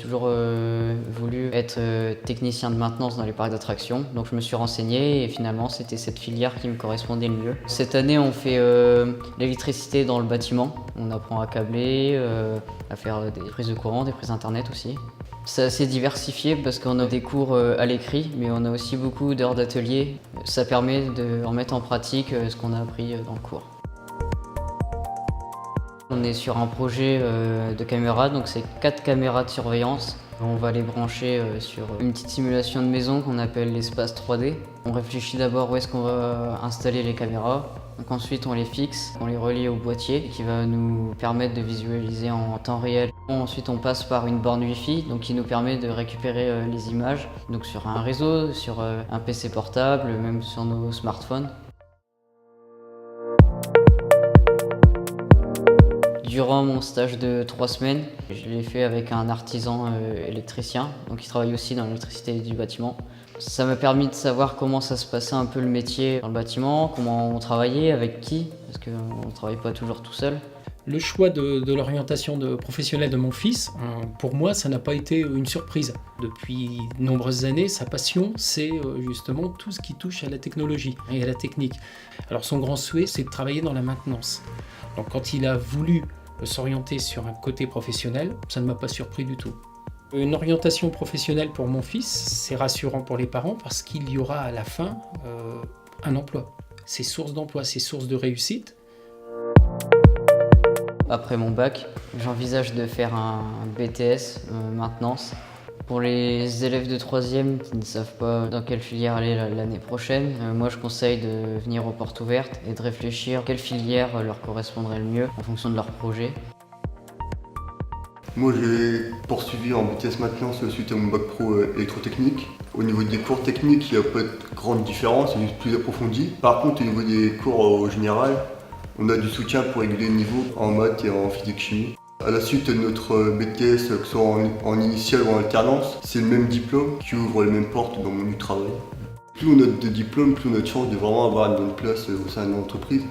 toujours voulu être technicien de maintenance dans les parcs d'attractions, donc je me suis renseigné et finalement c'était cette filière qui me correspondait le mieux. Cette année on fait l'électricité dans le bâtiment, on apprend à câbler, à faire des prises de courant, des prises internet aussi. C'est assez diversifié parce qu'on a des cours à l'écrit, mais on a aussi beaucoup d'heures d'atelier. Ça permet de remettre en pratique ce qu'on a appris dans le cours. On est sur un projet de caméras, donc c'est 4 caméras de surveillance. On va les brancher sur une petite simulation de maison qu'on appelle l'espace 3D. On réfléchit d'abord où est-ce qu'on va installer les caméras. Donc ensuite on les fixe, on les relie au boîtier qui va nous permettre de visualiser en temps réel. Ensuite on passe par une borne Wi-Fi donc qui nous permet de récupérer les images donc sur un réseau, sur un PC portable, même sur nos smartphones. Durant mon stage de 3 semaines, je l'ai fait avec un artisan électricien, donc il travaille aussi dans l'électricité du bâtiment. Ça m'a permis de savoir comment ça se passait un peu le métier dans le bâtiment, comment on travaillait, avec qui, parce qu'on ne travaille pas toujours tout seul. Le choix de l'orientation professionnelle de mon fils, pour moi, ça n'a pas été une surprise. Depuis de nombreuses années, sa passion, c'est justement tout ce qui touche à la technologie et à la technique. Alors son grand souhait, c'est de travailler dans la maintenance. Donc quand il a voulu s'orienter sur un côté professionnel, ça ne m'a pas surpris du tout. Une orientation professionnelle pour mon fils, c'est rassurant pour les parents parce qu'il y aura à la fin un emploi. C'est source d'emploi, c'est source de réussite. Après mon bac, j'envisage de faire un BTS maintenance. Pour les élèves de 3e qui ne savent pas dans quelle filière aller l'année prochaine, moi je conseille de venir aux portes ouvertes et de réfléchir quelle filière leur correspondrait le mieux en fonction de leur projet. Moi j'ai poursuivi en BTS maintenance suite à mon bac pro électrotechnique. Au niveau des cours techniques, il n'y a pas de grande différence, c'est juste plus approfondi. Par contre au niveau des cours au général, on a du soutien pour réguler le niveau en maths et en physique-chimie. À la suite de notre BTS, que ce soit en initiale ou en alternance, c'est le même diplôme qui ouvre les mêmes portes dans le monde du travail. Plus on a de diplômes, plus on a de chance de vraiment avoir une bonne place au sein de l'entreprise.